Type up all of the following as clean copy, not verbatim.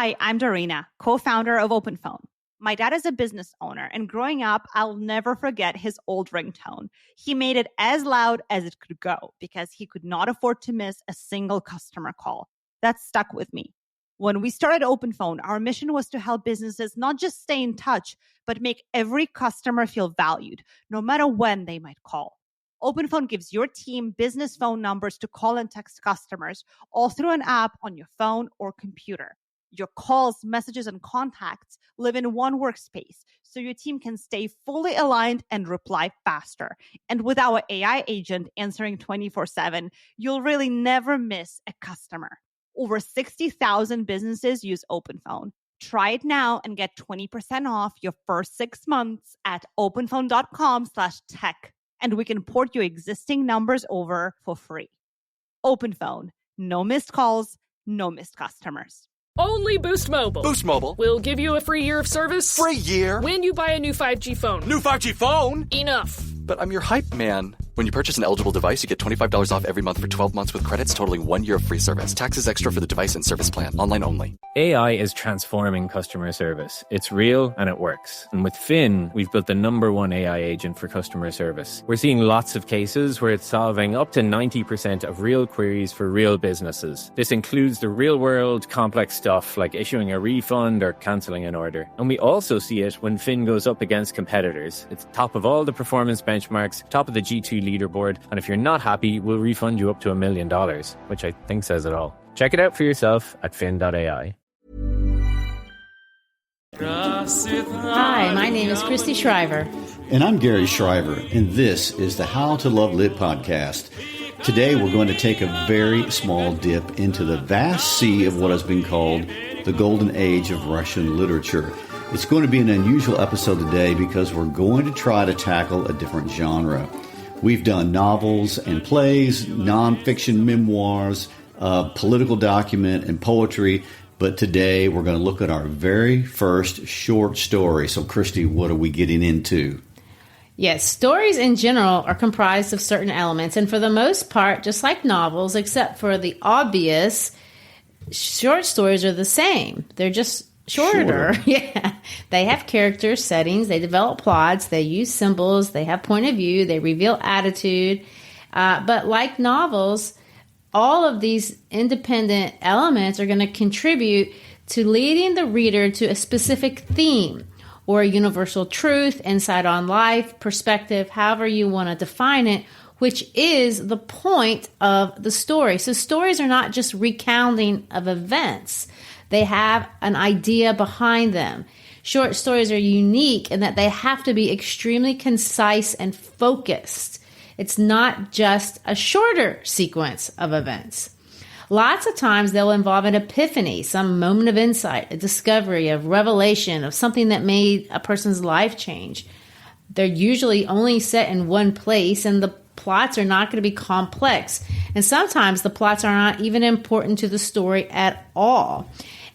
Hi, I'm Dorina, co-founder of OpenPhone. My dad is a business owner, and growing up, I'll never forget his old ringtone. He made it as loud as it could go because he could not afford to miss a single customer call. That stuck with me. When we started OpenPhone, our mission was to help businesses not just stay in touch, but make every customer feel valued, no matter when they might call. OpenPhone gives your team business phone numbers to call and text customers, all through an app on your phone or computer. Your calls, messages, and contacts live in one workspace, so your team can stay fully aligned and reply faster. And with our AI agent answering 24/7, you'll really never miss a customer. Over 60,000 businesses use OpenPhone. Try it now and get 20% off your first 6 months at openphone.com/tech. And we can port your existing numbers over for free. OpenPhone. No missed calls, no missed customers. Only Boost Mobile. Boost Mobile. We'll give you a free year of service. Free year? When you buy a new 5G phone. New 5G phone? Enough. But I'm your hype man. When you purchase an eligible device, you get $25 off every month for 12 months with credits totaling 1 year of free service. Taxes extra for the device and service plan. Online only. AI is transforming customer service. It's real and it works. And with Finn, we've built the #1 AI agent for customer service. We're seeing lots of cases where it's solving up to 90% of real queries for real businesses. This includes the real-world complex stuff like issuing a refund or cancelling an order. And we also see it when Finn goes up against competitors. It's top of all the performance benchmarks, top of the G2 leaderboard, and if you're not happy, we'll refund you up to $1 million, which I think says it all. Check it out for yourself at fin.ai. Hi, my name is Christy Shriver. And I'm Gary Shriver, and this is the How to Love Lit podcast. Today we're going to take a very small dip into the vast sea of what has been called the golden age of Russian literature. It's going to be an unusual episode today because we're going to try to tackle a different genre. We've done novels and plays, nonfiction memoirs, political document, and poetry. But today we're going to look at our very first short story. So, Christy, what are we getting into? Yes, stories in general are comprised of certain elements. And for the most part, just like novels, except for the obvious, short stories are the same. They're just shorter. Yeah. They have characters, settings, they develop plots, they use symbols, they have point of view, they reveal attitude. But like novels, all of these independent elements are going to contribute to leading the reader to a specific theme or a universal truth, insight on life, perspective, however you want to define it, which is the point of the story. So stories are not just recounting of events. They have an idea behind them. Short stories are unique in that they have to be extremely concise and focused. It's not just a shorter sequence of events. Lots of times they'll involve an epiphany, some moment of insight, a discovery, a revelation of something that made a person's life change. They're usually only set in one place, and the plots are not going to be complex. And sometimes the plots are not even important to the story at all.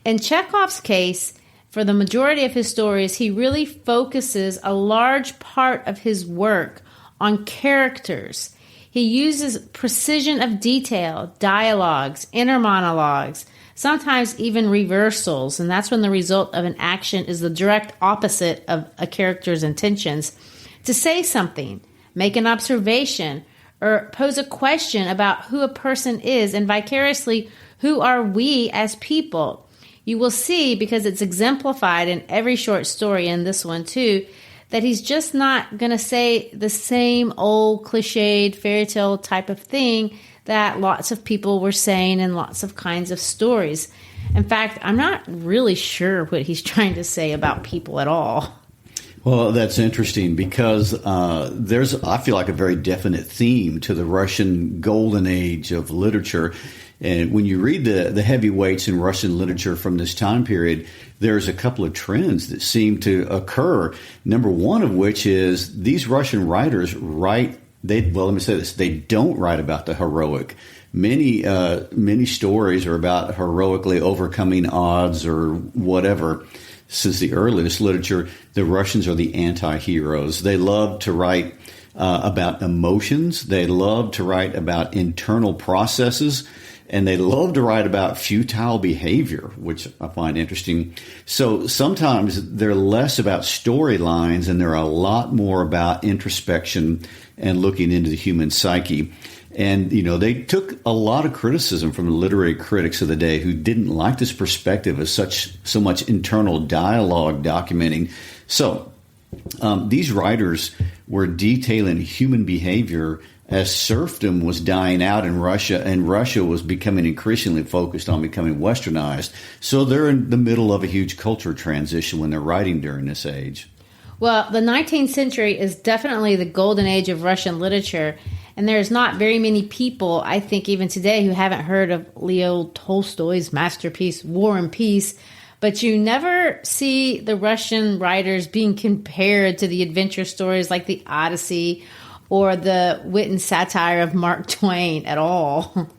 In Chekhov's case, for the majority of his stories, he really focuses a large part of his work on characters. He uses precision of detail, dialogues, inner monologues, sometimes even reversals, and that's when the result of an action is the direct opposite of a character's intentions, to say something, make an observation, or pose a question about who a person is, and vicariously, who are we as people? You will see, because it's exemplified in every short story, and this one too, that he's just not going to say the same old cliched fairy tale type of thing that lots of people were saying in lots of kinds of stories. In fact, I'm not really sure what he's trying to say about people at all. Well, that's interesting because there's, I feel like, a very definite theme to the Russian golden age of literature. And when you read the heavyweights in Russian literature from this time period, there's a couple of trends that seem to occur. Number one of which is these Russian writers write, they don't write about the heroic. Many stories are about heroically overcoming odds or whatever. Since the earliest literature, the Russians are the anti-heroes. They love to write about emotions. They love to write about internal processes. and they love to write about futile behavior, which I find interesting. So sometimes they're less about storylines and they're a lot more about introspection and looking into the human psyche. And, you know, they took a lot of criticism from the literary critics of the day who didn't like this perspective of so much internal dialogue documenting. So these writers were detailing human behavior as serfdom was dying out in Russia, and Russia was becoming increasingly focused on becoming westernized. So they're in the middle of a huge culture transition when they're writing during this age. Well, the 19th century is definitely the golden age of Russian literature. And there's not very many people, I think, even today, who haven't heard of Leo Tolstoy's masterpiece, War and Peace. But you never see the Russian writers being compared to the adventure stories like the Odyssey or the wit and satire of Mark Twain at all.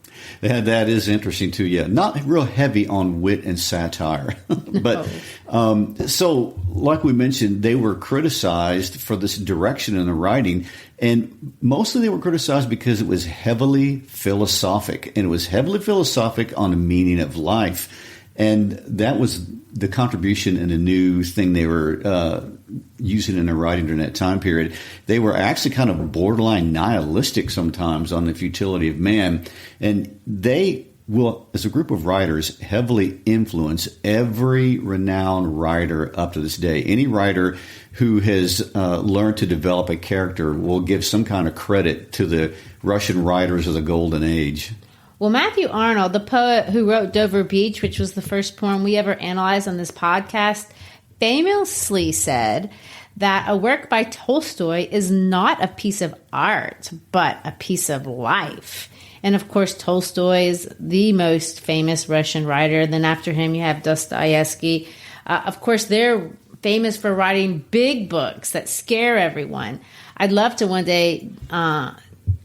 That is interesting, too. Yeah, not real heavy on wit and satire. But so, like we mentioned, they were criticized for this direction in the writing. And mostly they were criticized because it was heavily philosophic. And it was heavily philosophic on the meaning of life. And that was the contribution and the new thing they were using in their writing during that time period. They were actually kind of borderline nihilistic sometimes on the futility of man. And they will, as a group of writers, heavily influence every renowned writer up to this day. Any writer who has learned to develop a character will give some kind of credit to the Russian writers of the Golden Age. Well, Matthew Arnold, the poet who wrote Dover Beach, which was the first poem we ever analyzed on this podcast, famously said that a work by Tolstoy is not a piece of art, but a piece of life. And of course, Tolstoy is the most famous Russian writer. Then after him, you have Dostoevsky. Of course, they're famous for writing big books that scare everyone. I'd love to one day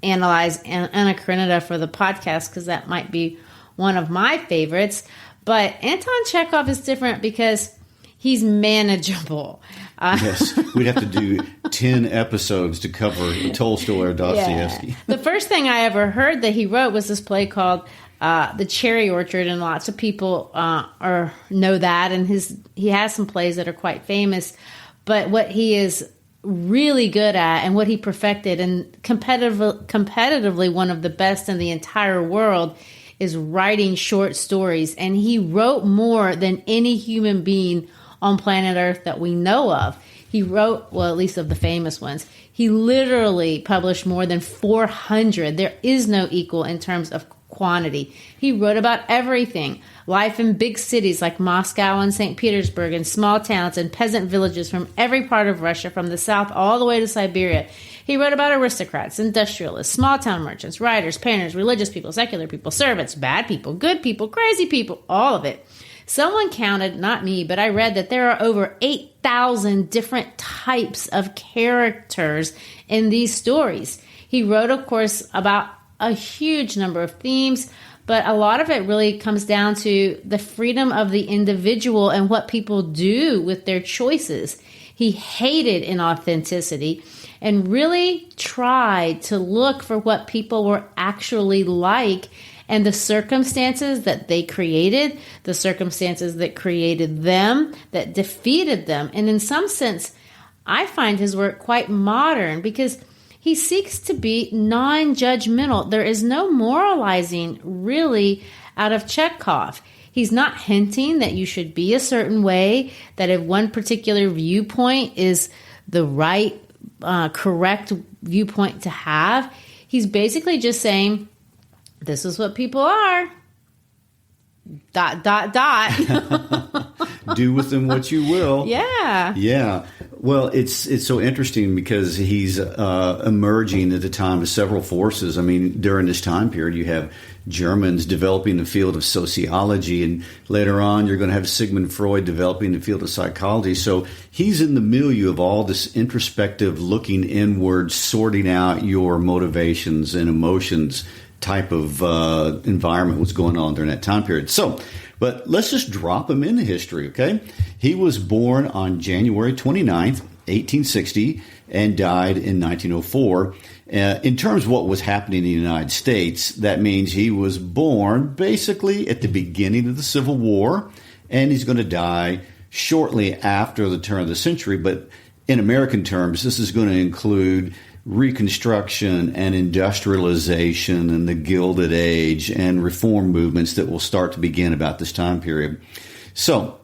analyze Anna Karenina for the podcast because that might be one of my favorites. But Anton Chekhov is different because he's manageable. Yes, we'd have to do 10 episodes to cover Tolstoy or Dostoevsky. Yeah. The first thing I ever heard that he wrote was this play called The Cherry Orchard, and lots of people know that. And he has some plays that are quite famous. But what he is really good at and what he perfected and competitively one of the best in the entire world is writing short stories. And he wrote more than any human being on planet Earth that we know of. He wrote, well, at least of the famous ones, he literally published more than 400. There is no equal in terms of quantity. He wrote about everything. Life in big cities like Moscow and St. Petersburg, and small towns and peasant villages from every part of Russia, from the south all the way to Siberia. He wrote about aristocrats, industrialists, small town merchants, writers, painters, religious people, secular people, servants, bad people, good people, crazy people, all of it. Someone counted, not me, but I read that there are over 8,000 different types of characters in these stories. He wrote, of course, about a huge number of themes, but a lot of it really comes down to the freedom of the individual and what people do with their choices. He hated inauthenticity and really tried to look for what people were actually like and the circumstances that they created, the circumstances that created them, that defeated them. And in some sense, I find his work quite modern because he seeks to be non-judgmental. There is no moralizing really out of Chekhov. He's not hinting that you should be a certain way, that if one particular viewpoint is the right, correct viewpoint to have. He's basically just saying, this is what people are. ... Do with them what you will. Yeah. Yeah. Well, it's so interesting because he's emerging at the time of several forces. I mean, during this time period, you have Germans developing the field of sociology, and later on, you're going to have Sigmund Freud developing the field of psychology. So he's in the milieu of all this introspective, looking inward, sorting out your motivations and emotions type of environment was going on during that time period. So But let's just drop him into history, okay? He was born on January 29th, 1860, and died in 1904. In terms of what was happening in the United States, that means he was born basically at the beginning of the Civil War, and he's going to die shortly after the turn of the century. But in American terms, this is going to include Reconstruction and industrialization and the Gilded Age and reform movements that will start to begin about this time period. So,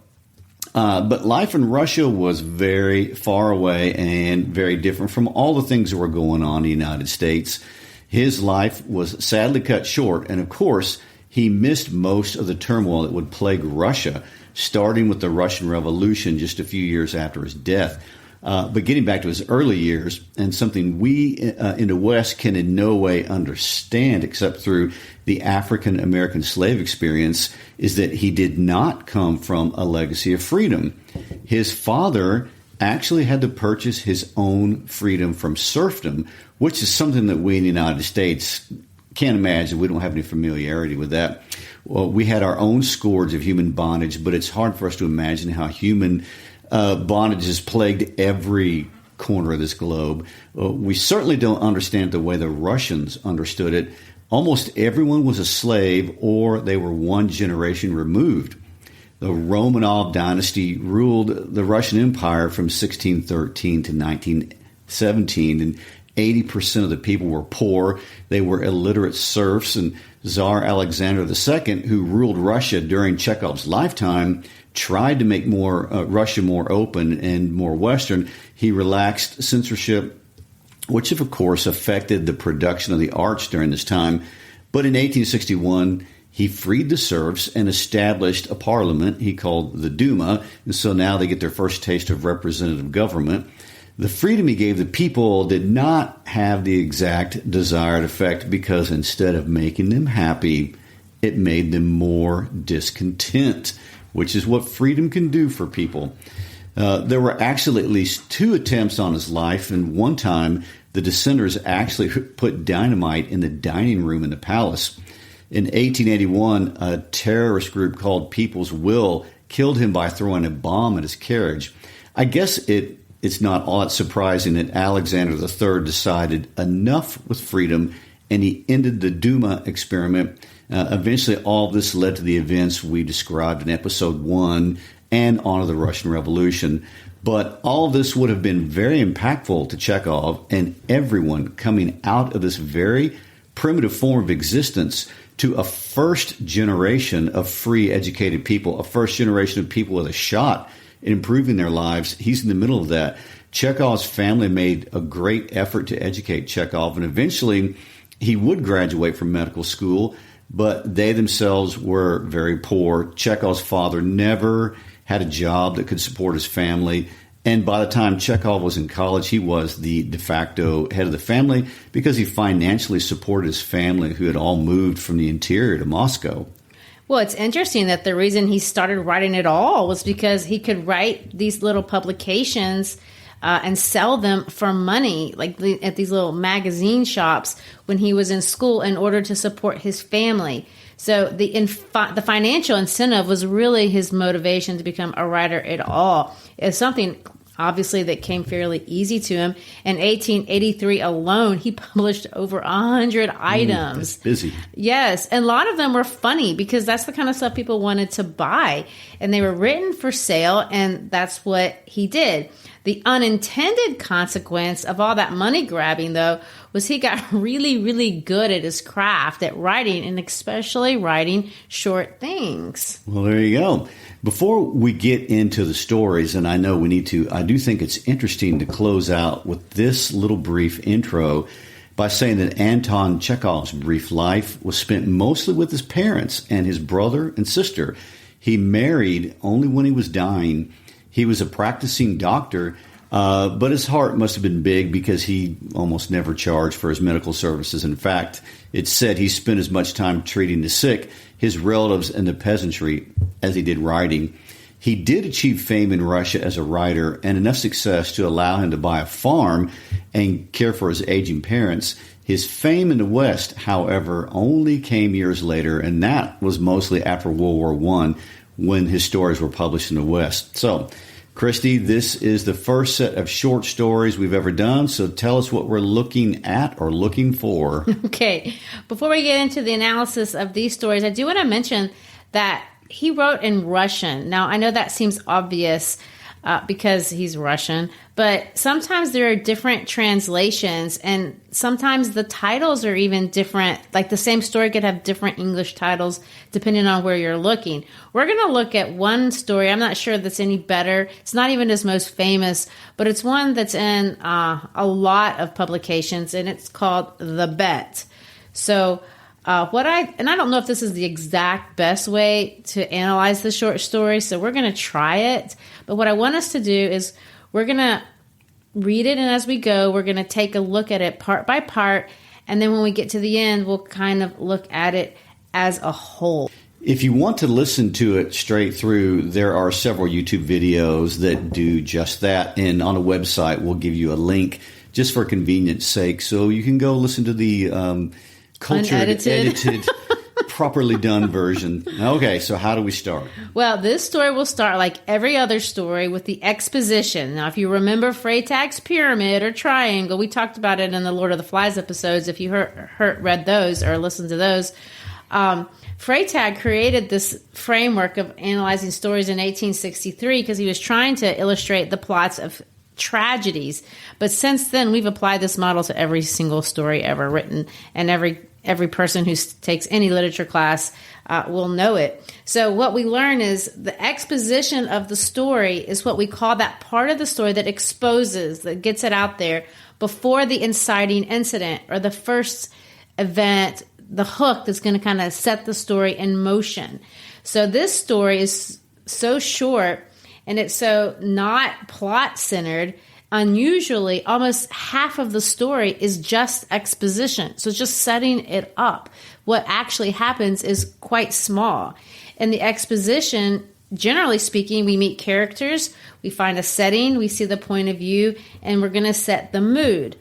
but life in Russia was very far away and very different from all the things that were going on in the United States. His life was sadly cut short, and of course, he missed most of the turmoil that would plague Russia, starting with the Russian Revolution just a few years after his death. But getting back to his early years, and something we in the West can in no way understand except through the African-American slave experience, is that he did not come from a legacy of freedom. His father actually had to purchase his own freedom from serfdom, which is something that we in the United States can't imagine. We don't have any familiarity with that. Well, we had our own scourge of human bondage, but it's hard for us to imagine how human bondage has plagued every corner of this globe. We certainly don't understand the way the Russians understood it. Almost everyone was a slave, or they were one generation removed. The Romanov dynasty ruled the Russian Empire from 1613 to 1917, and 80% of the people were poor. They were illiterate serfs, and Tsar Alexander II, who ruled Russia during Chekhov's lifetime, tried to make Russia more open and more Western. He relaxed censorship, which of course affected the production of the arts during this time. But in 1861, he freed the serfs and established a parliament he called the Duma. And so now they get their first taste of representative government. The freedom he gave the people did not have the exact desired effect, because instead of making them happy, it made them more discontent, which is what freedom can do for people. There were actually at least 2 attempts on his life, and one time the dissenters actually put dynamite in the dining room in the palace. In 1881, a terrorist group called People's Will killed him by throwing a bomb at his carriage. I guess it's not all that surprising that Alexander III decided enough with freedom, and he ended the Duma experiment. Eventually, all of this led to the events we described in episode 1 and on to the Russian Revolution. But all of this would have been very impactful to Chekhov and everyone coming out of this very primitive form of existence to a first generation of free, educated people, a first generation of people with a shot at improving their lives. He's in the middle of that. Chekhov's family made a great effort to educate Chekhov, and eventually he would graduate from medical school, but they themselves were very poor. Chekhov's father never had a job that could support his family. And by the time Chekhov was in college, he was the de facto head of the family because he financially supported his family, who had all moved from the interior to Moscow. Well, it's interesting that the reason he started writing at all was because he could write these little publications and sell them for money, like at these little magazine shops when he was in school, in order to support his family. So the financial incentive was really his motivation to become a writer at all. It's something, obviously, that came fairly easy to him. In 1883 alone, he published over 100 items. That's busy. Yes, and a lot of them were funny because that's the kind of stuff people wanted to buy. And they were written for sale, and that's what he did. The unintended consequence of all that money grabbing, though, was he got really, really good at his craft, at writing, and especially writing short things. Well, there you go. Before we get into the stories, and I know we need to, I do think it's interesting to close out with this little brief intro by saying that Anton Chekhov's brief life was spent mostly with his parents and his brother and sister. He married only when he was dying. He was a practicing doctor, but his heart must have been big because he almost never charged for his medical services. In fact, it's said he spent as much time treating the sick, his relatives, and the peasantry as he did writing. He did achieve fame in Russia as a writer and enough success to allow him to buy a farm and care for his aging parents. His fame in the West, however, only came years later, and that was mostly after World War I when his stories were published in the West. So, Christy, this is the first set of short stories we've ever done, so tell us what we're looking at or looking for. Okay. Before we get into the analysis of these stories, I do want to mention that he wrote in Russian. Now, I know that seems obvious because he's Russian, but sometimes there are different translations, and sometimes the titles are even different. Like the same story could have different English titles depending on where you're looking. We're going to look at one story. I'm not sure that's any better. It's not even his most famous, but it's one that's in a lot of publications, and it's called The Bet. So I don't know if this is the exact best way to analyze the short story, so we're going to try it. But what I want us to do is we're going to read it, and as we go, we're going to take a look at it part by part, and then when we get to the end, we'll kind of look at it as a whole. If you want to listen to it straight through, there are several YouTube videos that do just that, and on a website, we'll give you a link just for convenience sake, so you can go listen to the cultured, edited, properly done version. Okay, so how do we start? Well, this story will start like every other story with the exposition. Now, if you remember Freytag's pyramid or triangle, we talked about it in the Lord of the Flies episodes. If you read those or listened to those, Freytag created this framework of analyzing stories in 1863 because he was trying to illustrate the plots of tragedies. But since then, we've applied this model to every single story ever written, and every person who takes any literature class will know it. So what we learn is the exposition of the story is what we call that part of the story that exposes, that gets it out there before the inciting incident or the first event, the hook that's going to kind of set the story in motion. So this story is so short and it's so not plot-centered. Unusually, almost half of the story is just exposition. So just setting it up. What actually happens is quite small. In the exposition, generally speaking, we meet characters, we find a setting, we see the point of view, and we're going to set the mood.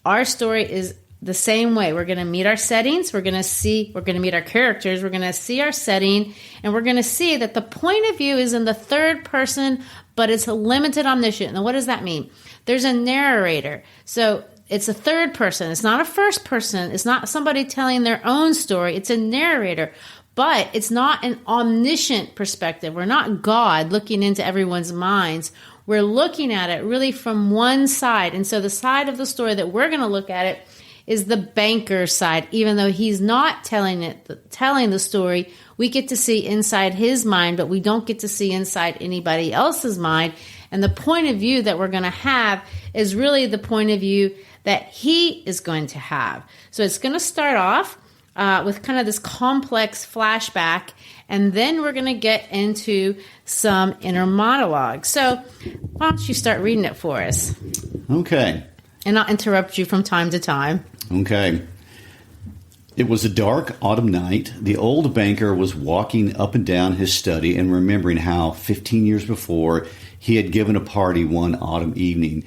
Our story is the same way. We're going to meet our settings, we're going to meet our characters, we're going to see our setting, and we're going to see that the point of view is in the third person, but it's a limited omniscient. Now, what does that mean? There's a narrator. So it's a third person. It's not a first person. It's not somebody telling their own story. It's a narrator. But it's not an omniscient perspective. We're not God looking into everyone's minds. We're looking at it really from one side. And so the side of the story that we're going to look at it is the banker's side. Even though he's not telling the story, we get to see inside his mind, but we don't get to see inside anybody else's mind. And the point of view that we're going to have is really the point of view that he is going to have. So it's going to start off with kind of this complex flashback, and then we're going to get into some inner monologue. So why don't you start reading it for us? Okay. And I'll interrupt you from time to time. Okay. It was a dark autumn night. The old banker was walking up and down his study and remembering how 15 years before he had given a party one autumn evening.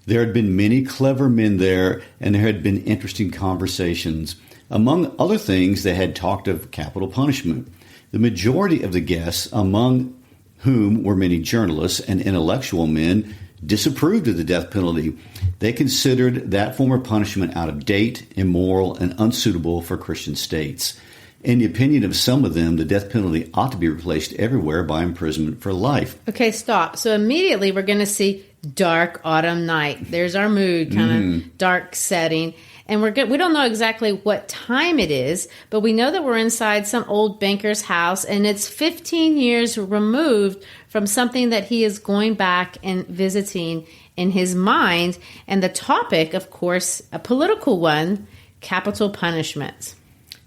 There had been many clever men there, and there had been interesting conversations. Among other things, they had talked of capital punishment. The majority of the guests, among whom were many journalists and intellectual men, disapproved of the death penalty. They considered that form of punishment out of date, immoral, and unsuitable for Christian states. In the opinion of some of them, the death penalty ought to be replaced everywhere by imprisonment for life. Okay, stop. So immediately we're going to see dark autumn night. There's our mood, kind of dark setting. And we don't know exactly what time it is, but we know that we're inside some old banker's house, and it's 15 years removed from something that he is going back and visiting in his mind. And the topic, of course, a political one, capital punishment.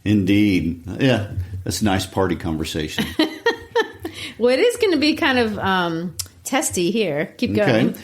Indeed. Yeah, that's a nice party conversation. Well, it is going to be kind of testy here. Keep going. Okay.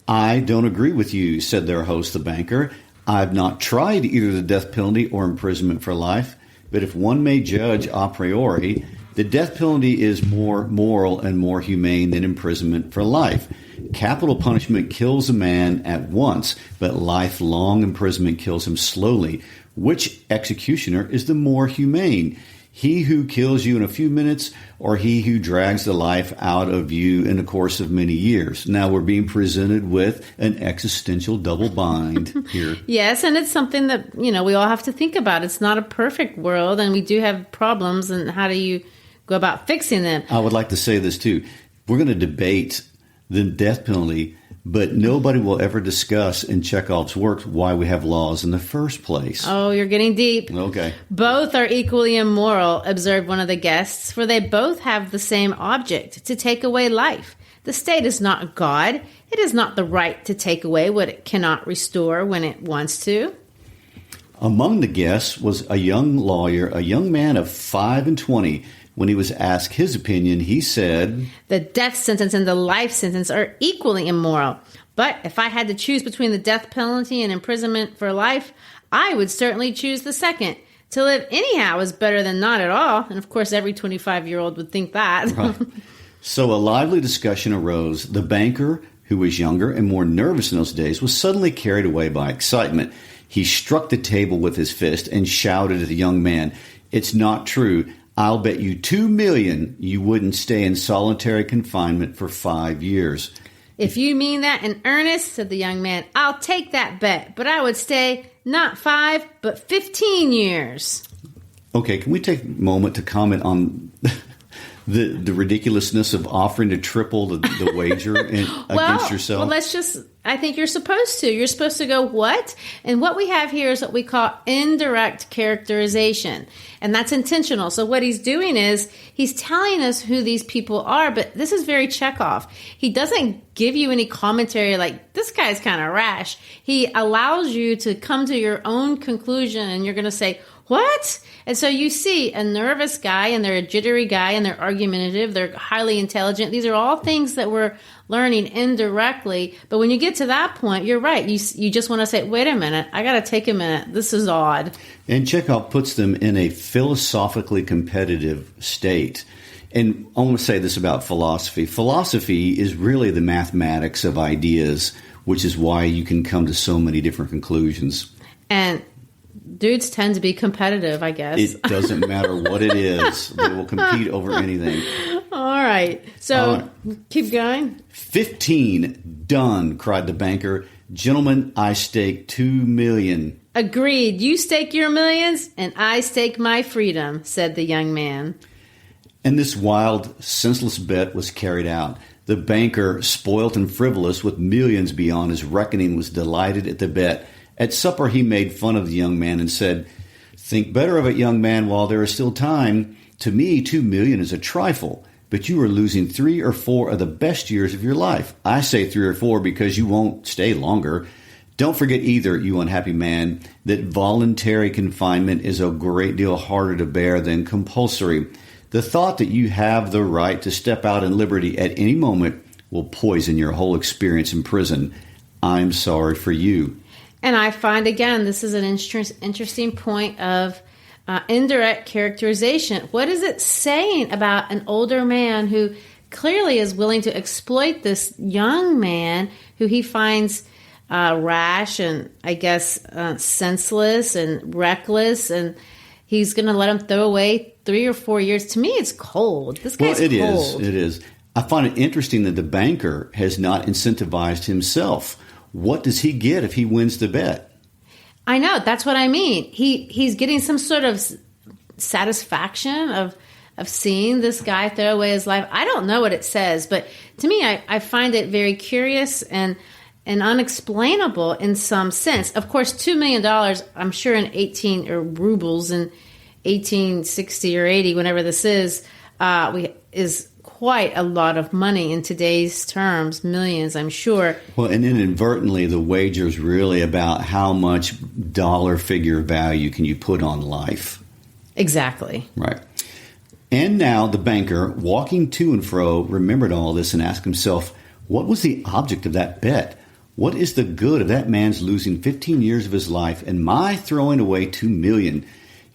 I don't agree with you, said their host, the banker. I've not tried either the death penalty or imprisonment for life, but if one may judge a priori, The death penalty is more moral and more humane than imprisonment for life. Capital punishment kills a man at once, but lifelong imprisonment kills him slowly. Which executioner is the more humane? He who kills you in a few minutes, or he who drags the life out of you in the course of many years? Now we're being presented with an existential double bind here. Yes, and it's something that, we all have to think about. It's not a perfect world, and we do have problems, and how do you go about fixing them? I would like to say this too. We're going to debate the death penalty, but nobody will ever discuss in Chekhov's works why we have laws in the first place. Oh, you're getting deep. Okay. Both are equally immoral, observed one of the guests, for they both have the same object, to take away life. The state is not God. It has not the right to take away what it cannot restore when it wants to. Among the guests was a young lawyer, a young man of 25. When he was asked his opinion, he said, "The death sentence and the life sentence are equally immoral. But if I had to choose between the death penalty and imprisonment for life, I would certainly choose the second. To live anyhow is better than not at all." And of course, every 25-year-old would think that. Right. So a lively discussion arose. The banker, who was younger and more nervous in those days, was suddenly carried away by excitement. He struck the table with his fist and shouted at the young man, "It's not true. I'll bet you $2 million you wouldn't stay in solitary confinement for 5 years." "If you mean that in earnest," said the young man, "I'll take that bet, but I would stay not 5, but 15 years. Okay, can we take a moment to comment on the ridiculousness of offering to triple the wager against yourself? Well, I think you're supposed to. You're supposed to go, what? And what we have here is what we call indirect characterization. And that's intentional. So what he's doing is he's telling us who these people are, but this is very Chekhov. He doesn't give you any commentary like, this guy's kind of rash. He allows you to come to your own conclusion, and you're going to say, what? And so you see a nervous guy, and they're a jittery guy, and they're argumentative, they're highly intelligent. These are all things that we're learning indirectly. But when you get to that point, you're right. You just want to say, wait a minute, I got to take a minute. This is odd. And Chekhov puts them in a philosophically competitive state. And I want to say this about philosophy. Philosophy is really the mathematics of ideas, which is why you can come to so many different conclusions. And dudes tend to be competitive, I guess. It doesn't matter what it is. They will compete over anything. All right. So keep going. 15. Done, cried the banker. Gentlemen, I stake $2 million. Agreed. You stake your millions, and I stake my freedom, said the young man. And this wild, senseless bet was carried out. The banker, spoilt and frivolous with millions beyond his reckoning, was delighted at the bet. At supper, he made fun of the young man and said, "Think better of it, young man, while there is still time. To me, $2 million is a trifle, but you are losing 3 or 4 of the best years of your life. I say 3 or 4 because you won't stay longer. Don't forget either, you unhappy man, that voluntary confinement is a great deal harder to bear than compulsory. The thought that you have the right to step out in liberty at any moment will poison your whole experience in prison. I'm sorry for you." And I find, again, this is an interesting point of indirect characterization. What is it saying about an older man who clearly is willing to exploit this young man who he finds rash and, I guess, senseless and reckless, and he's going to let him throw away 3 or 4 years? To me, it's cold. This guy's cold. It is. I find it interesting that the banker has not incentivized himself. What does he get if he wins the bet? I know. That's what I mean. He's getting some sort of satisfaction of seeing this guy throw away his life. I don't know what it says, but to me, I find it very curious and unexplainable in some sense. Of course, $2 million, I'm sure in 18 or rubles in 1860 or 80, whenever this is quite a lot of money in today's terms, millions, I'm sure. Well, and inadvertently, the wager is really about how much dollar figure value can you put on life. Exactly. Right. And now the banker, walking to and fro, remembered all this and asked himself, what was the object of that bet? What is the good of that man's losing 15 years of his life and my throwing away $2 million?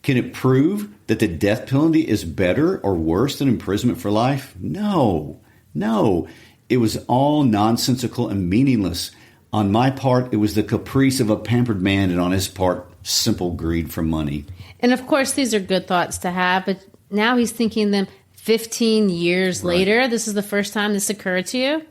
Can it prove that the death penalty is better or worse than imprisonment for life? No. It was all nonsensical and meaningless. On my part, it was the caprice of a pampered man, and on his part, simple greed for money. And of course, these are good thoughts to have, but now he's thinking them 15 years later. This is the first time this occurred to you.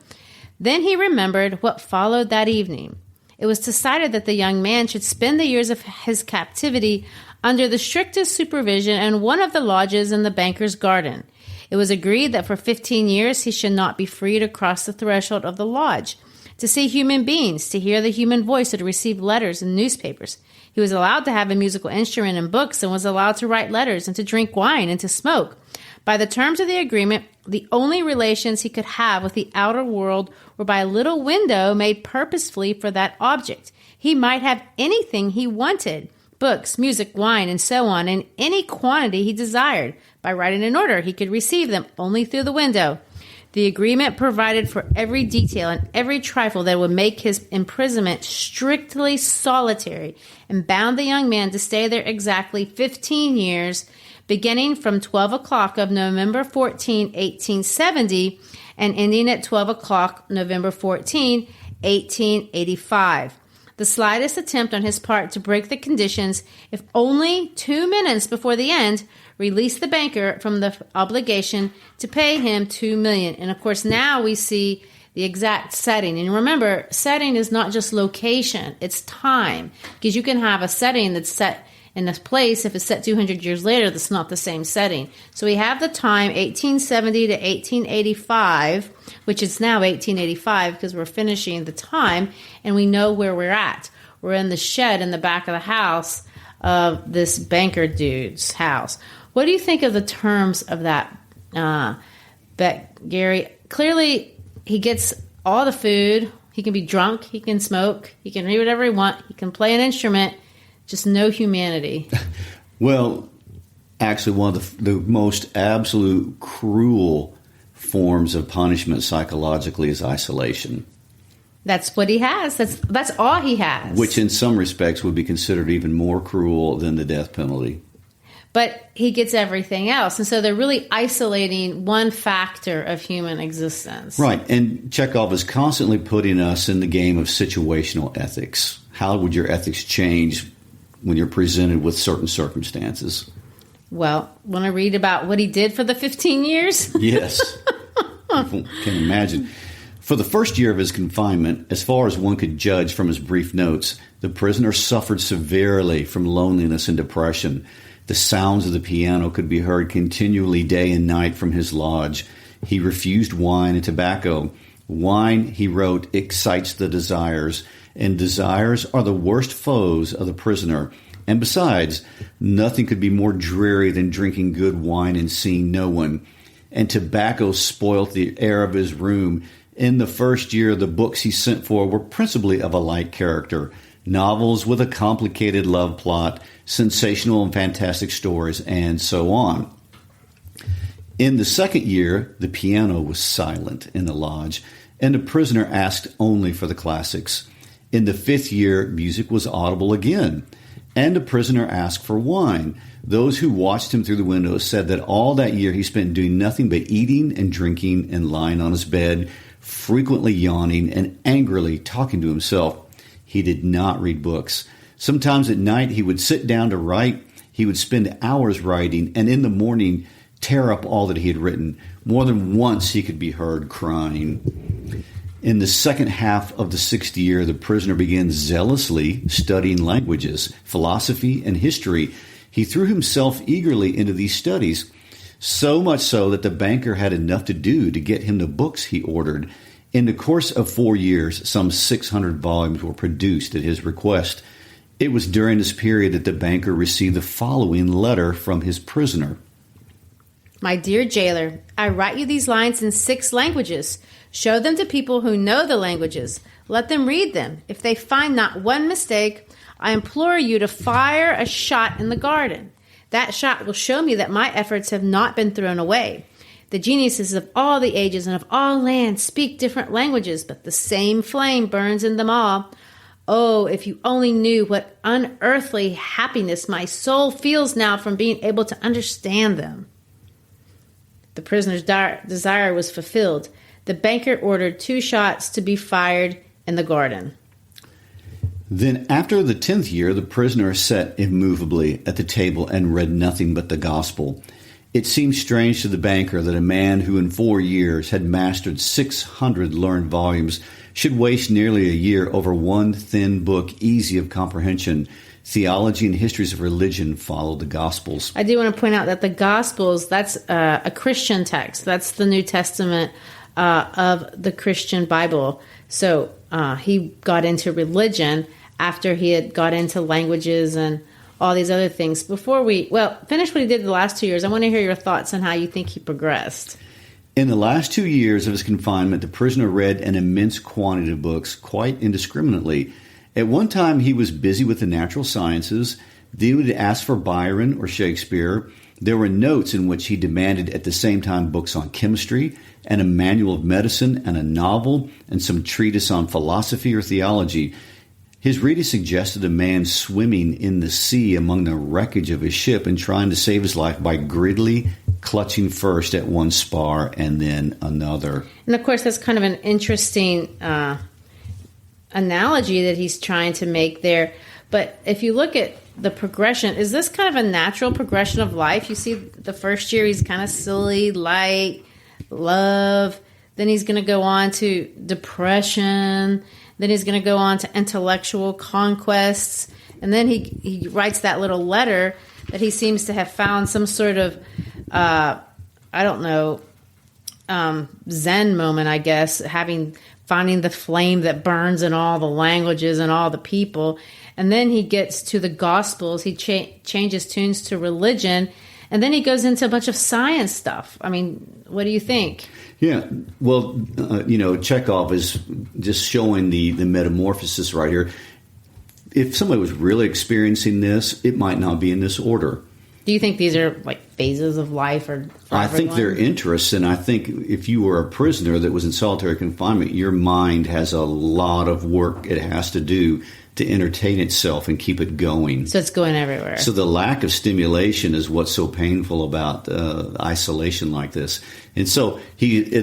Then he remembered what followed that evening. It was decided that the young man should spend the years of his captivity under the strictest supervision in one of the lodges in the banker's garden. It was agreed that for 15 years he should not be free to cross the threshold of the lodge, to see human beings, to hear the human voice, or to receive letters and newspapers. He was allowed to have a musical instrument and books, and was allowed to write letters and to drink wine and to smoke. By the terms of the agreement, the only relations he could have with the outer world were by a little window made purposefully for that object. He might have anything he wanted, books, music, wine, and so on, in any quantity he desired. By writing an order, he could receive them only through the window. The agreement provided for every detail and every trifle that would make his imprisonment strictly solitary, and bound the young man to stay there exactly 15 years, beginning from 12 o'clock of November 14, 1870, and ending at 12 o'clock November 14, 1885. The slightest attempt on his part to break the conditions, if only 2 minutes before the end, released the banker from the obligation to pay him $2 million. And of course, now we see the exact setting. And remember, setting is not just location, it's time. Because you can have a setting that's set in a place, if it's set 200 years later, that's not the same setting. So we have the time, 1870 to 1885, which is now 1885 because we're finishing the time, and we know where we're at. We're in the shed in the back of the house of this banker dude's house. What do you think of the terms of that, Gary? Clearly, he gets all the food. He can be drunk. He can smoke. He can read whatever he wants. He can play an instrument. Just no humanity. Well, actually, one of the most absolute cruel forms of punishment psychologically is isolation. That's what he has. That's all he has. Which in some respects would be considered even more cruel than the death penalty. But he gets everything else. And so they're really isolating one factor of human existence. Right. And Chekhov is constantly putting us in the game of situational ethics. How would your ethics change when you're presented with certain circumstances? Well, want to read about what he did for the 15 years? Yes. I can imagine. For the first year of his confinement, as far as one could judge from his brief notes, the prisoner suffered severely from loneliness and depression. The sounds of the piano could be heard continually day and night from his lodge. He refused wine and tobacco. Wine, he wrote, excites the desires, and desires are the worst foes of the prisoner. And besides, nothing could be more dreary than drinking good wine and seeing no one. And tobacco spoilt the air of his room. In the first year, the books he sent for were principally of a light character. Novels with a complicated love plot, sensational and fantastic stories, and so on. In the second year, the piano was silent in the lodge, and the prisoner asked only for the classics. In the fifth year, music was audible again, and the prisoner asked for wine. Those who watched him through the windows said that all that year he spent doing nothing but eating and drinking and lying on his bed, frequently yawning and angrily talking to himself. He did not read books. Sometimes at night he would sit down to write. He would spend hours writing, and in the morning tear up all that he had written. More than once he could be heard crying. In the second half of the sixth year, the prisoner began zealously studying languages, philosophy, and history. He threw himself eagerly into these studies, so much so that the banker had enough to do to get him the books he ordered. In the course of 4 years, some 600 volumes were produced at his request. It was during this period that the banker received the following letter from his prisoner. My dear jailer, I write you these lines in 6 languages. Show them to people who know the languages. Let them read them. If they find not one mistake, I implore you to fire a shot in the garden. That shot will show me that my efforts have not been thrown away. The geniuses of all the ages and of all lands speak different languages, but the same flame burns in them all. Oh, if you only knew what unearthly happiness my soul feels now from being able to understand them. The prisoner's desire was fulfilled. The banker ordered 2 shots to be fired in the garden. Then after the 10th year, the prisoner sat immovably at the table and read nothing but the gospel. It seemed strange to the banker that a man who in 4 years had mastered 600 learned volumes should waste nearly a year over one thin book, easy of comprehension. Theology and histories of religion follow the Gospels. I do want to point out that the Gospels, that's a Christian text. That's the New Testament of the Christian Bible. So he got into religion after he had got into languages and all these other things. Before we, finish what he did the last 2 years, I want to hear your thoughts on how you think he progressed. In the last 2 years of his confinement, the prisoner read an immense quantity of books quite indiscriminately. At one time, he was busy with the natural sciences. Then he would ask for Byron or Shakespeare. There were notes in which he demanded at the same time books on chemistry and a manual of medicine and a novel and some treatise on philosophy or theology. His reading suggested a man swimming in the sea among the wreckage of his ship and trying to save his life by greedily clutching first at one spar and then another. And of course, that's kind of an interesting analogy that he's trying to make there. But if you look at the progression, is this kind of a natural progression of life? You see the first year he's kind of silly, light, love. Then he's going to go on to depression. Then he's going to go on to intellectual conquests. And then he writes that little letter that he seems to have found some sort of, Zen moment, I guess, finding the flame that burns in all the languages and all the people. And then he gets to the Gospels. He changes tunes to religion. And then he goes into a bunch of science stuff. I mean, what do you think? Yeah, well, Chekhov is just showing the metamorphosis right here. If somebody was really experiencing this, it might not be in this order. Do you think these are like phases of life, or I think they're interests, and I think if you were a prisoner that was in solitary confinement, your mind has a lot of work it has to do to entertain itself and keep it going. So it's going everywhere. So the lack of stimulation is what's so painful about isolation like this. And so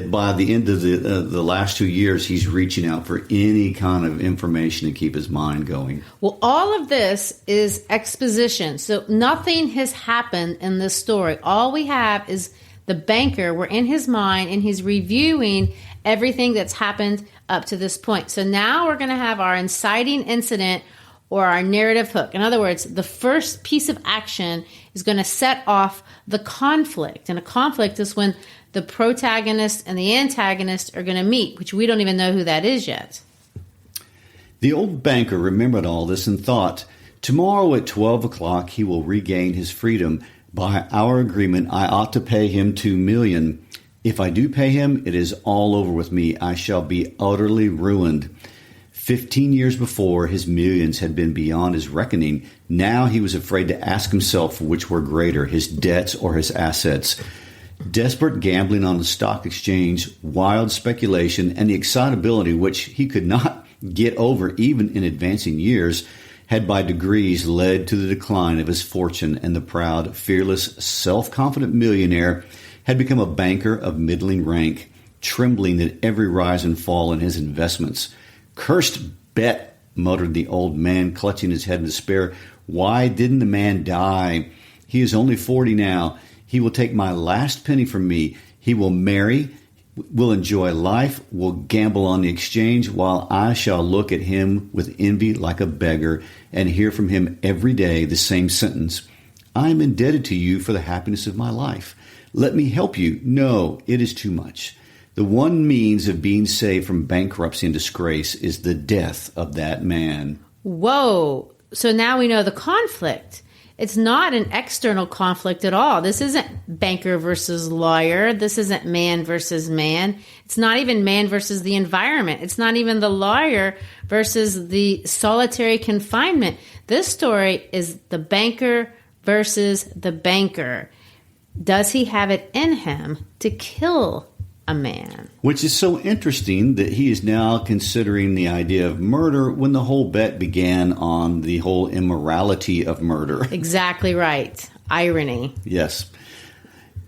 by the end of the last 2 years, he's reaching out for any kind of information to keep his mind going. Well, all of this is exposition. So nothing has happened in this story. All we have is the banker. We're in his mind, and he's reviewing everything that's happened up to this point. So now we're going to have our inciting incident or our narrative hook. In other words, the first piece of action is going to set off the conflict. And a conflict is when the protagonist and the antagonist are going to meet, which we don't even know who that is yet. The old banker remembered all this and thought, tomorrow at 12 o'clock he will regain his freedom. By our agreement, I ought to pay him $2 million. If I do pay him, it is all over with me. I shall be utterly ruined. 15 years before, his millions had been beyond his reckoning. Now he was afraid to ask himself which were greater, his debts or his assets. Desperate gambling on the stock exchange, wild speculation, and the excitability which he could not get over even in advancing years had by degrees led to the decline of his fortune, and the proud, fearless, self-confident millionaire had become a banker of middling rank, trembling at every rise and fall in his investments. Cursed bet, muttered the old man, clutching his head in despair. Why didn't the man die? He is only 40 now. He will take my last penny from me. He will marry, will enjoy life, will gamble on the exchange, while I shall look at him with envy like a beggar and hear from him every day the same sentence. I am indebted to you for the happiness of my life. Let me help you. No, it is too much. The one means of being saved from bankruptcy and disgrace is the death of that man. Whoa. So now we know the conflict. It's not an external conflict at all. This isn't banker versus lawyer. This isn't man versus man. It's not even man versus the environment. It's not even the lawyer versus the solitary confinement. This story is the banker versus the banker. Does he have it in him to kill a man. Which is so interesting that he is now considering the idea of murder when the whole bet began on the whole immorality of murder. Exactly right. Irony. Yes.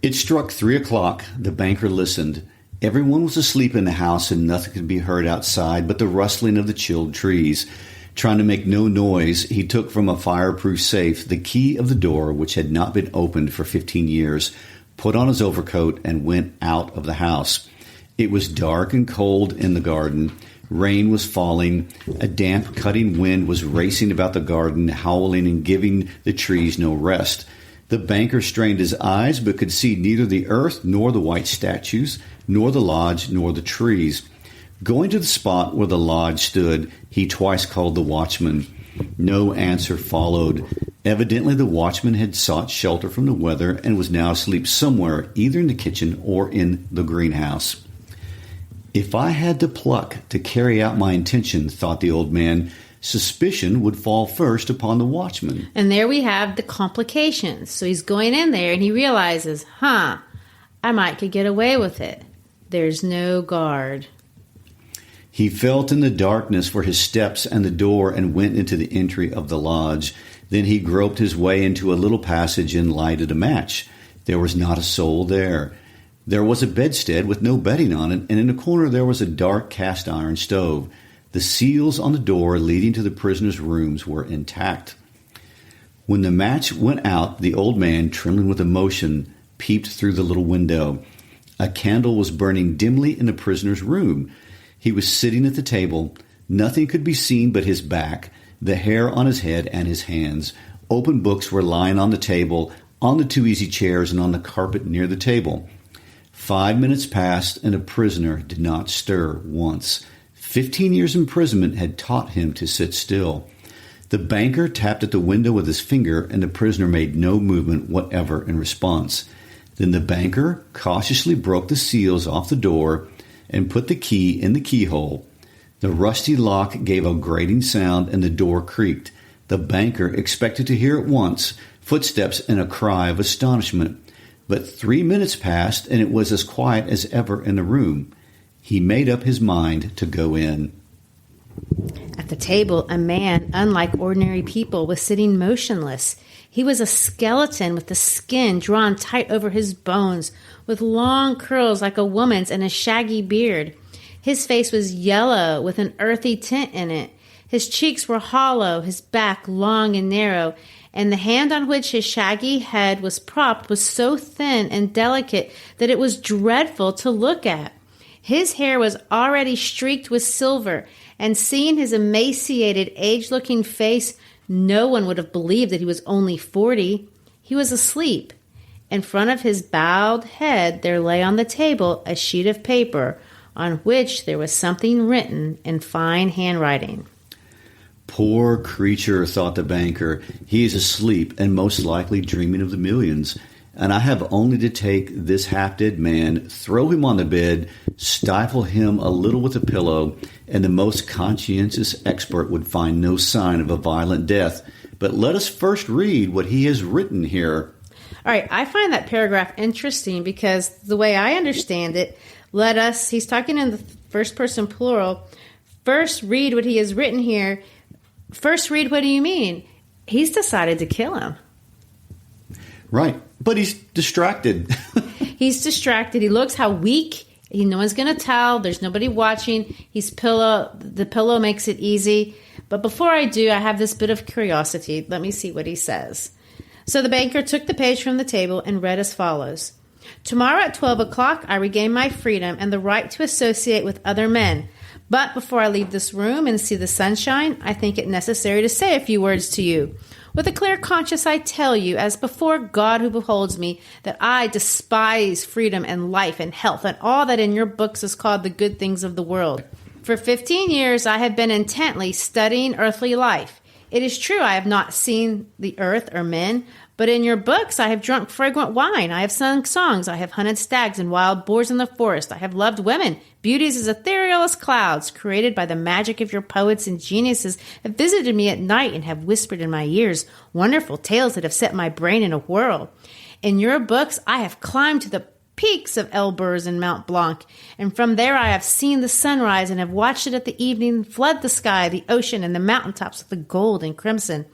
It struck 3 o'clock. The banker listened. Everyone was asleep in the house and nothing could be heard outside but the rustling of the chilled trees. Trying to make no noise, he took from a fireproof safe the key of the door, which had not been opened for 15 years, put on his overcoat, and went out of the house. It was dark and cold in the garden. Rain was falling. A damp, cutting wind was racing about the garden, howling and giving the trees no rest. The banker strained his eyes, but could see neither the earth nor the white statues, nor the lodge nor the trees. Going to the spot where the lodge stood, he twice called the watchman. No answer followed. Evidently the watchman had sought shelter from the weather and was now asleep somewhere, either in the kitchen or in the greenhouse. If I had the pluck to carry out my intention, thought the old man, suspicion would fall first upon the watchman. And there we have the complications. So he's going in there and he realizes, I might could get away with it. There's no guard. He felt in the darkness for his steps and the door and went into the entry of the lodge. Then he groped his way into a little passage and lighted a match. There was not a soul there. There was a bedstead with no bedding on it, and in a corner there was a dark cast-iron stove. The seals on the door leading to the prisoner's rooms were intact. When the match went out, the old man, trembling with emotion, peeped through the little window. A candle was burning dimly in the prisoner's room. He was sitting at the table. Nothing could be seen but his back, the hair on his head, and his hands. Open books were lying on the table, on the 2 easy chairs, and on the carpet near the table. 5 minutes passed, and the prisoner did not stir once. 15 years' imprisonment had taught him to sit still. The banker tapped at the window with his finger, and the prisoner made no movement whatever in response. Then the banker cautiously broke the seals off the door and put the key in the keyhole. The rusty lock gave a grating sound, and the door creaked. The banker expected to hear at once footsteps and a cry of astonishment. But 3 minutes passed, and it was as quiet as ever in the room. He made up his mind to go in. At the table, a man, unlike ordinary people, was sitting motionless. He was a skeleton with the skin drawn tight over his bones, with long curls like a woman's and a shaggy beard. His face was yellow with an earthy tint in it. His cheeks were hollow, his back long and narrow, and the hand on which his shaggy head was propped was so thin and delicate that it was dreadful to look at. His hair was already streaked with silver, and seeing his emaciated, aged-looking face, no one would have believed that he was only 40. He was asleep. In front of his bowed head there lay on the table a sheet of paper on which there was something written in fine handwriting. Poor creature, thought the banker. He is asleep and most likely dreaming of the millions. And I have only to take this half-dead man, throw him on the bed, stifle him a little with a pillow, and the most conscientious expert would find no sign of a violent death. But let us first read what he has written here. All right, I find that paragraph interesting because the way I understand it, he's talking in the first person plural, first read what he has written here. First read, what do you mean? He's decided to kill him. Right. But he's distracted. He's distracted. He looks how weak. No one's going to tell. There's nobody watching. The pillow makes it easy. But before I do, I have this bit of curiosity. Let me see what he says. So the banker took the page from the table and read as follows. Tomorrow at 12 o'clock, I regain my freedom and the right to associate with other men. But before I leave this room and see the sunshine, I think it necessary to say a few words to you. With a clear conscience, I tell you, as before God who beholds me, that I despise freedom and life and health and all that in your books is called the good things of the world. For 15 years, I have been intently studying earthly life. It is true I have not seen the earth or men, but in your books I have drunk fragrant wine, I have sung songs, I have hunted stags and wild boars in the forest, I have loved women, beauties as ethereal as clouds, created by the magic of your poets and geniuses, have visited me at night and have whispered in my ears wonderful tales that have set my brain in a whirl. In your books I have climbed to the peaks of Elburz and Mount Blanc, and from there I have seen the sunrise and have watched it at the evening flood the sky, the ocean, and the mountaintops with the gold and crimson.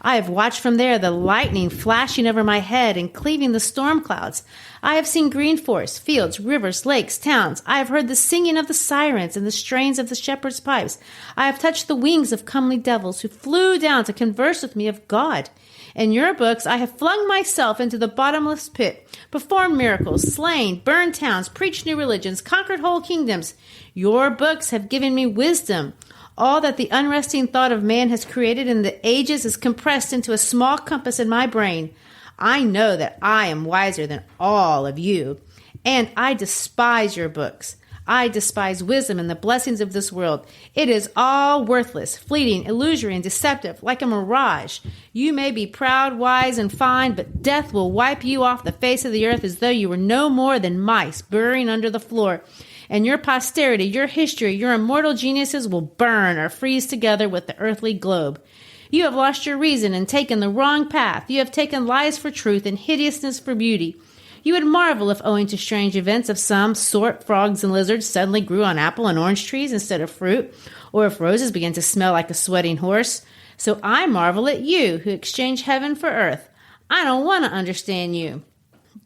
I have watched from there the lightning flashing over my head and cleaving the storm clouds. I have seen green forests, fields, rivers, lakes, towns. I have heard the singing of the sirens and the strains of the shepherd's pipes. I have touched the wings of comely devils who flew down to converse with me of God. In your books, I have flung myself into the bottomless pit, performed miracles, slain, burned towns, preached new religions, conquered whole kingdoms. Your books have given me wisdom. All that the unresting thought of man has created in the ages is compressed into a small compass in my brain. I know that I am wiser than all of you, and I despise your books. I despise wisdom and the blessings of this world. It is all worthless, fleeting, illusory, and deceptive, like a mirage. You may be proud, wise, and fine, but death will wipe you off the face of the earth as though you were no more than mice burrowing under the floor. And your posterity, your history, your immortal geniuses will burn or freeze together with the earthly globe. You have lost your reason and taken the wrong path. You have taken lies for truth and hideousness for beauty. You would marvel if, owing to strange events of some sort, frogs and lizards suddenly grew on apple and orange trees instead of fruit, or if roses began to smell like a sweating horse. So I marvel at you, who exchange heaven for earth. I don't want to understand you.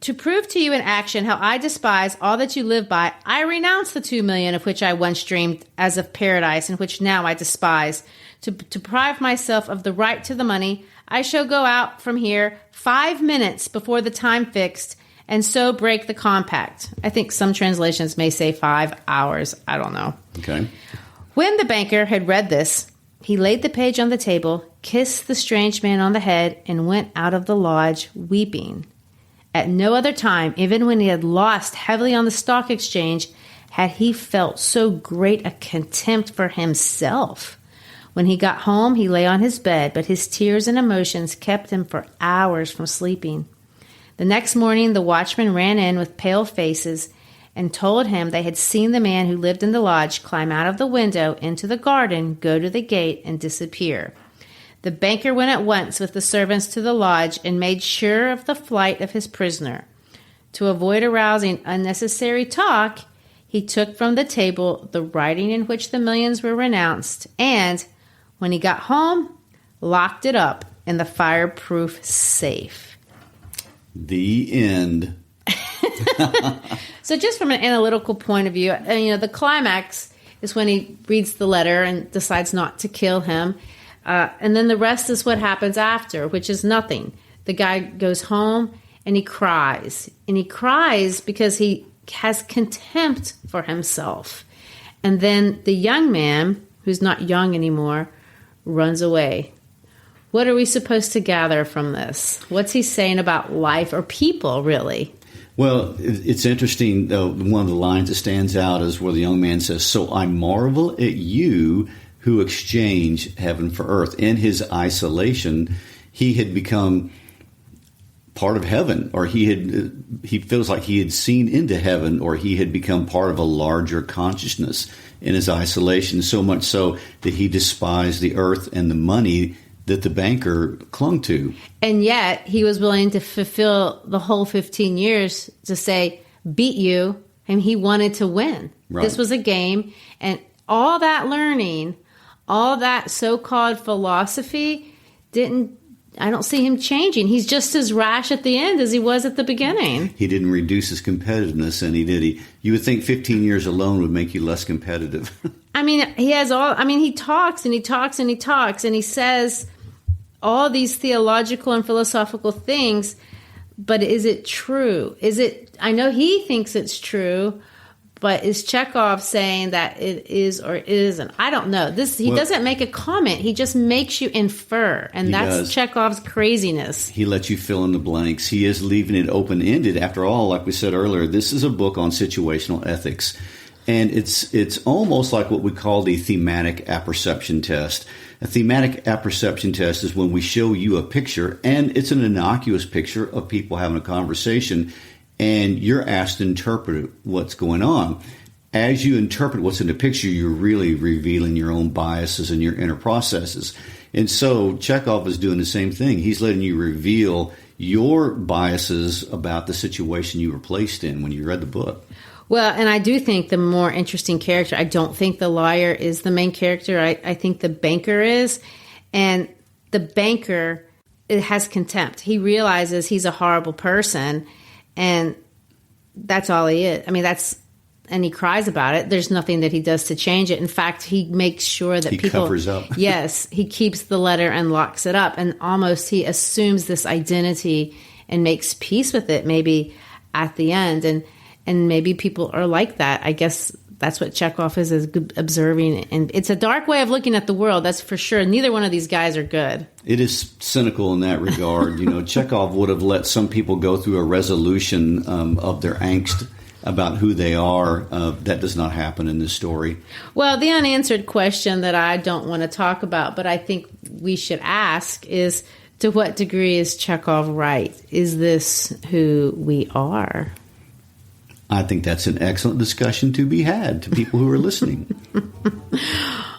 To prove to you in action how I despise all that you live by, I renounce the 2 million of which I once dreamed as of paradise, and which now I despise. To deprive myself of the right to the money, I shall go out from here 5 minutes before the time fixed, and so break the compact. I think some translations may say 5 hours. I don't know. Okay. When the banker had read this, he laid the page on the table, kissed the strange man on the head, and went out of the lodge weeping. At no other time, even when he had lost heavily on the stock exchange, had he felt so great a contempt for himself. When he got home, he lay on his bed, but his tears and emotions kept him for hours from sleeping. The next morning, the watchman ran in with pale faces and told him they had seen the man who lived in the lodge climb out of the window into the garden, go to the gate, and disappear. The banker went at once with the servants to the lodge and made sure of the flight of his prisoner. To avoid arousing unnecessary talk, he took from the table the writing in which the millions were renounced and, when he got home, locked it up in the fireproof safe. The end. So just from an analytical point of view, the climax is when he reads the letter and decides not to kill him. And then the rest is what happens after, which is nothing. The guy goes home and he cries. And he cries because he has contempt for himself. And then the young man, who's not young anymore, runs away. What are we supposed to gather from this? What's he saying about life or people, really? Well, it's interesting, though. One of the lines that stands out is where the young man says, "So I marvel at you who exchange heaven for earth." In his isolation, he had become part of heaven, or he feels like he had seen into heaven, or he had become part of a larger consciousness in his isolation, so much so that he despised the earth and the money that the banker clung to. And yet he was willing to fulfill the whole 15 years to say, beat you, and he wanted to win. Right. This was a game, and all that learning, all that so-called philosophy I don't see him changing. He's just as rash at the end as he was at the beginning. He didn't reduce his competitiveness, and you would think 15 years alone would make you less competitive. He talks and he talks and he talks, and he says all these theological and philosophical things, but is it true? I know he thinks it's true, but is Chekhov saying that it is or it isn't? I don't know. He doesn't make a comment. He just makes you infer, and that's Chekhov's craziness. He lets you fill in the blanks. He is leaving it open-ended. After all, like we said earlier, this is a book on situational ethics, and it's almost like what we call the thematic apperception test. A thematic apperception test is when we show you a picture, and it's an innocuous picture of people having a conversation, and you're asked to interpret what's going on. As you interpret what's in the picture, you're really revealing your own biases and your inner processes. And so Chekhov is doing the same thing. He's letting you reveal your biases about the situation you were placed in when you read the book. Well, and I do think the more interesting character, I don't think the lawyer is the main character. I think the banker is. And the banker has contempt. He realizes he's a horrible person, and that's all he is. I mean, and he cries about it. There's nothing that he does to change it. In fact, he makes sure that people covers up. Yes, he keeps the letter and locks it up, and almost he assumes this identity and makes peace with it maybe at the end. And maybe people are like that. I guess that's what Chekhov is observing. And it's a dark way of looking at the world, that's for sure. Neither one of these guys are good. It is cynical in that regard. Chekhov would have let some people go through a resolution of their angst about who they are. That does not happen in this story. Well, the unanswered question that I don't want to talk about, but I think we should ask is, to what degree is Chekhov right? Is this who we are? I think that's an excellent discussion to be had to people who are listening.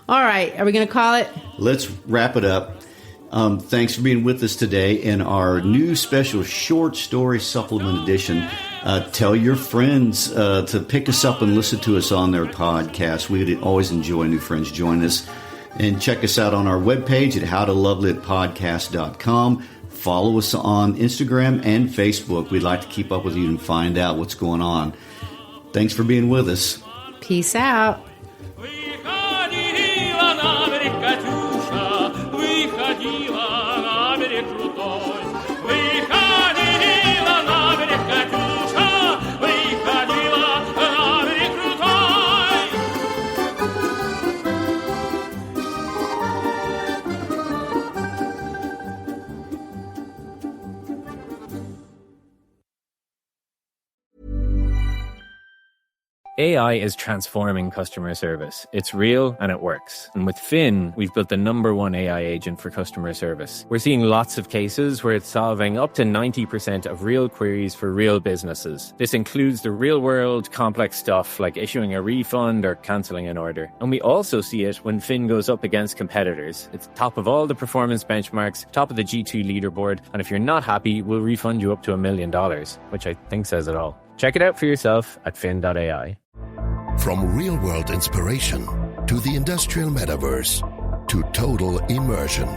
All right. Are we going to call it? Let's wrap it up. Thanks for being with us today in our new special short story supplement edition. Tell your friends to pick us up and listen to us on their podcast. We always enjoy new friends join us. And check us out on our webpage at howtolovelitpodcast.com. Follow us on Instagram and Facebook. We'd like to keep up with you and find out what's going on. Thanks for being with us. Peace out. AI is transforming customer service. It's real and it works. And with Finn, we've built the #1 AI agent for customer service. We're seeing lots of cases where it's solving up to 90% of real queries for real businesses. This includes the real-world complex stuff like issuing a refund or cancelling an order. And we also see it when Finn goes up against competitors. It's top of all the performance benchmarks, top of the G2 leaderboard, and if you're not happy, we'll refund you up to $1 million, which I think says it all. Check it out for yourself at fin.ai. From real-world inspiration to the industrial metaverse to total immersion.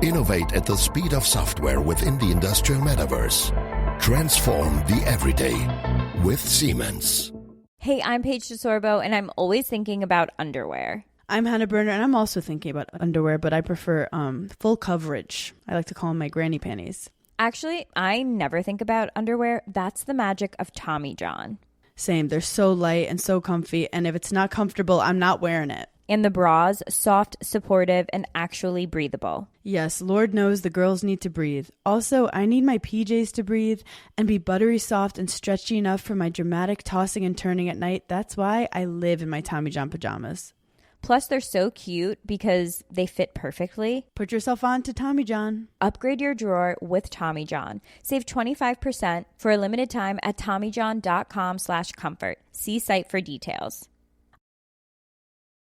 Innovate at the speed of software within the industrial metaverse. Transform the everyday with Siemens. Hey, I'm Paige DeSorbo, and I'm always thinking about underwear. I'm Hannah Berner, and I'm also thinking about underwear, but I prefer full coverage. I like to call them my granny panties. Actually, I never think about underwear. That's the magic of Tommy John. Same. They're so light and so comfy, and if it's not comfortable, I'm not wearing it. And the bras, soft, supportive, and actually breathable. Yes, Lord knows the girls need to breathe. Also, I need my PJs to breathe and be buttery soft and stretchy enough for my dramatic tossing and turning at night. That's why I live in my Tommy John pajamas. Plus, they're so cute because they fit perfectly. Put yourself on to Tommy John. Upgrade your drawer with Tommy John. Save 25% for a limited time at TommyJohn.com/comfort. See site for details.